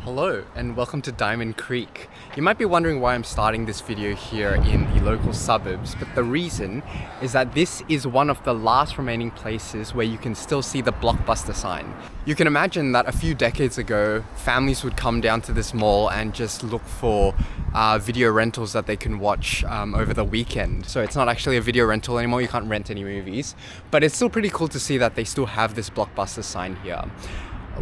Hello and welcome to Diamond Creek. You might be wondering why I'm starting this video here in the local suburbs, but the reason is that this is one of the last remaining places where you can still see the Blockbuster sign. You can imagine that a few decades ago, families would come down to this mall and just look for video rentals that they can watch over the weekend. So it's not actually a video rental anymore, you can't rent any movies, but it's still pretty cool to see that they still have this Blockbuster sign here.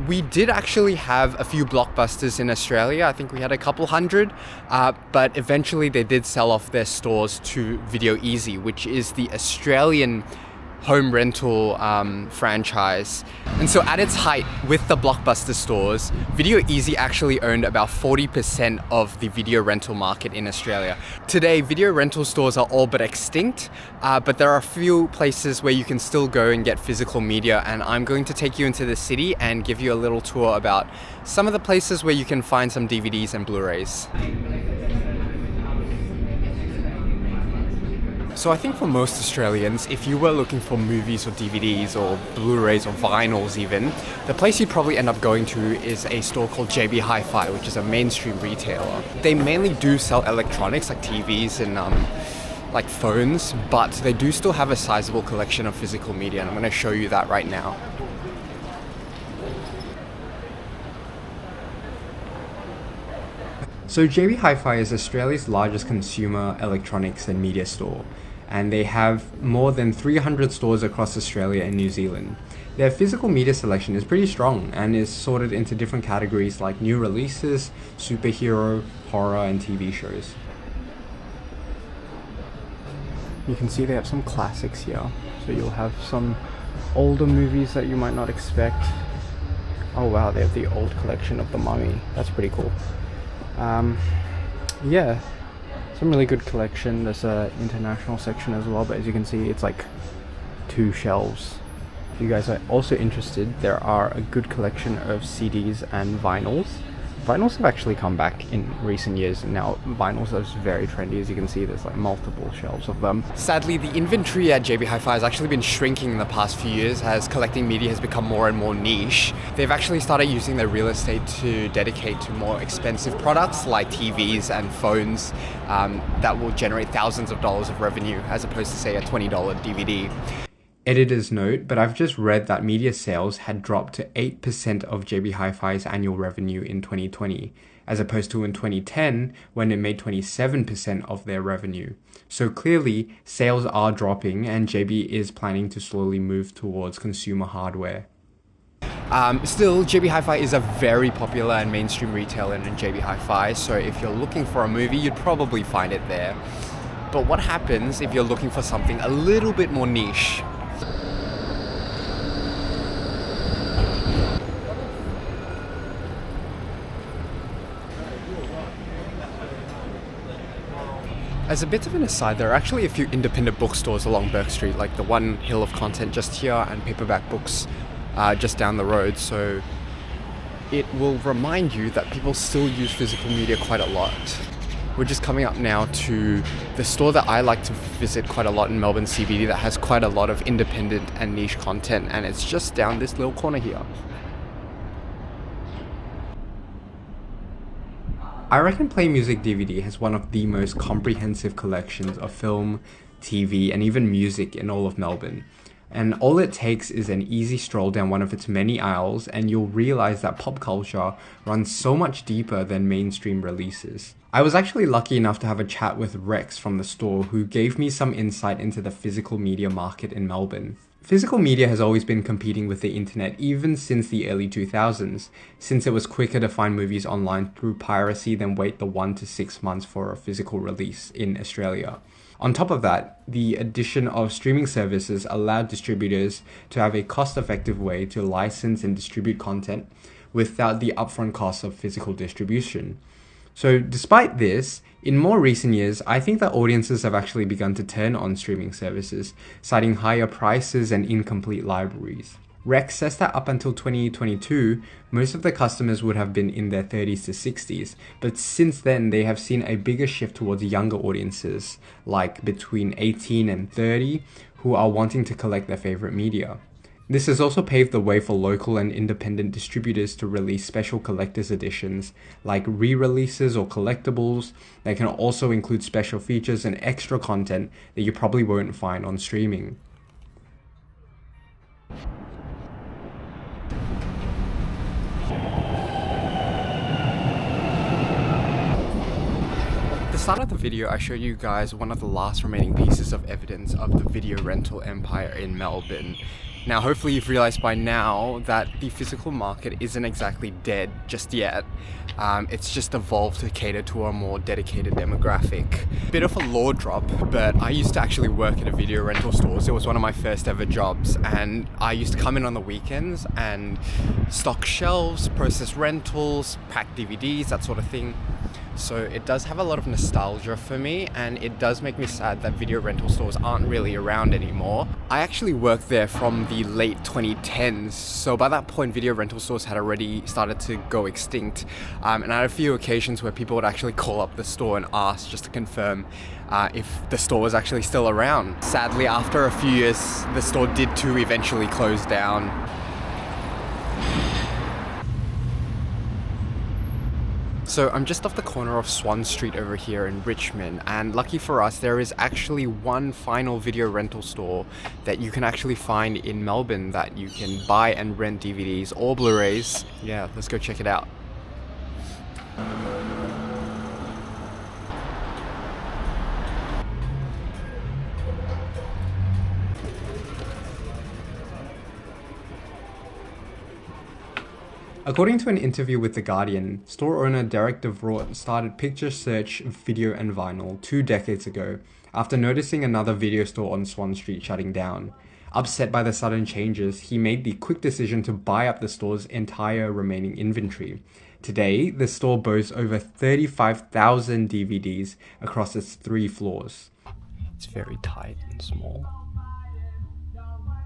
We did actually have a few Blockbusters in Australia. I think we had a couple hundred, but eventually they did sell off their stores to Video Easy, which is the Australian home rental franchise. And so at its height with the Blockbuster stores, Video Easy actually owned about 40% of the video rental market in Australia. Today, video rental stores are all but extinct, but there are a few places where you can still go and get physical media, and I'm going to take you into the city and give you a little tour about some of the places where you can find some DVDs and Blu Rays. So I think for most Australians, if you were looking for movies or DVDs or Blu-rays or vinyls even, the place you'd probably end up going to is a store called JB Hi-Fi, which is a mainstream retailer. They mainly do sell electronics like TVs and like phones, but they do still have a sizable collection of physical media, and I'm going to show you that right now. So JB Hi-Fi is Australia's largest consumer electronics and media store, and they have more than 300 stores across Australia and New Zealand. Their physical media selection is pretty strong and is sorted into different categories like new releases, superhero, horror, and TV shows. You can see they have some classics here, so you'll have some older movies that you might not expect. Oh wow, they have the old collection of The Mummy. That's pretty cool. Yeah, some really good collection. There's a international section as well, but as you can see, it's like two shelves. If you guys are also interested, there are a good collection of CDs and vinyls. Vinyls have actually come back in recent years. Now vinyls are very trendy. As you can see, there's like multiple shelves of them. Sadly, the inventory at JB Hi-Fi has actually been shrinking in the past few years as collecting media has become more and more niche. They've actually started using their real estate to dedicate to more expensive products like TVs and phones that will generate thousands of dollars of revenue as opposed to, say, a $20 DVD. Editor's note, but I've just read that media sales had dropped to 8% of JB Hi-Fi's annual revenue in 2020, as opposed to in 2010 when it made 27% of their revenue. So clearly, sales are dropping and JB is planning to slowly move towards consumer hardware. Still, JB Hi-Fi is a very popular and mainstream retailer in JB Hi-Fi, so if you're looking for a movie, you'd probably find it there. But what happens if you're looking for something a little bit more niche? As a bit of an aside, there are actually a few independent bookstores along Bourke Street, like the One Hill of Content just here and Paperback Books just down the road, so it will remind you that people still use physical media quite a lot. We're just coming up now to the store that I like to visit quite a lot in Melbourne CBD that has quite a lot of independent and niche content, and it's just down this little corner here. I reckon Play Music DVD has one of the most comprehensive collections of film, TV, and even music in all of Melbourne. And all it takes is an easy stroll down one of its many aisles and you'll realize that pop culture runs so much deeper than mainstream releases. I was actually lucky enough to have a chat with Rex from the store who gave me some insight into the physical media market in Melbourne. Physical media has always been competing with the internet even since the early 2000s, since it was quicker to find movies online through piracy than wait the 1 to 6 months for a physical release in Australia. On top of that, the addition of streaming services allowed distributors to have a cost-effective way to license and distribute content without the upfront costs of physical distribution. So despite this, in more recent years, I think that audiences have actually begun to turn on streaming services, citing higher prices and incomplete libraries. Rex says that up until 2022, most of the customers would have been in their 30s to 60s, but since then they have seen a bigger shift towards younger audiences, like between 18 and 30, who are wanting to collect their favorite media. This has also paved the way for local and independent distributors to release special collector's editions, like re-releases or collectibles. They can also include special features and extra content that you probably won't find on streaming. At the start of the video, I showed you guys one of the last remaining pieces of evidence of the video rental empire in Melbourne. Now, hopefully you've realized by now that the physical market isn't exactly dead just yet. It's just evolved to cater to a more dedicated demographic. Bit of a law drop, but I used to actually work at a video rental store. It was one of my first ever jobs, and I used to come in on the weekends and stock shelves, process rentals, pack DVDs, that sort of thing. So it does have a lot of nostalgia for me, and it does make me sad that video rental stores aren't really around anymore. I actually worked there from the late 2010s, so by that point video rental stores had already started to go extinct, and I had a few occasions where people would actually call up the store and ask just to confirm if the store was actually still around. Sadly, after a few years, the store did too eventually close down. So I'm just off the corner of Swan Street over here in Richmond, and lucky for us, there is actually one final video rental store that you can actually find in Melbourne that you can buy and rent DVDs or Blu Rays. Yeah, let's go check it out. According to an interview with The Guardian, store owner Derek DeVraut started Picture Search Video and Vinyl 2 decades ago after noticing another video store on Swan Street shutting down. Upset by the sudden changes, he made the quick decision to buy up the store's entire remaining inventory. Today, the store boasts over 35,000 DVDs across its 3 floors. It's very tight and small,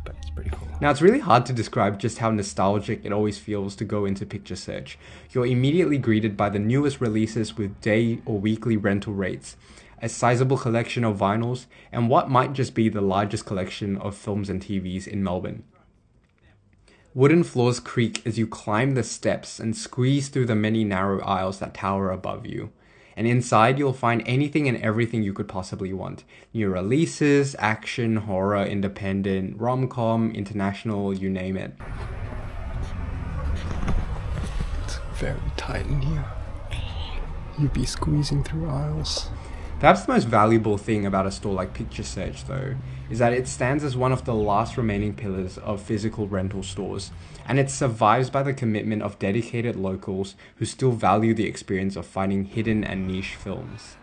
but it's pretty cool. Now, it's really hard to describe just how nostalgic it always feels to go into Picture Search. You're immediately greeted by the newest releases with day or weekly rental rates, a sizable collection of vinyls, and what might just be the largest collection of films and TVs in Melbourne. Wooden floors creak as you climb the steps and squeeze through the many narrow aisles that tower above you. And inside, you'll find anything and everything you could possibly want. New releases, action, horror, independent, rom-com, international, you name it. It's very tight in here. You'd be squeezing through aisles. Perhaps the most valuable thing about a store like Picture Search, though, is that it stands as one of the last remaining pillars of physical rental stores, and it survives by the commitment of dedicated locals who still value the experience of finding hidden and niche films.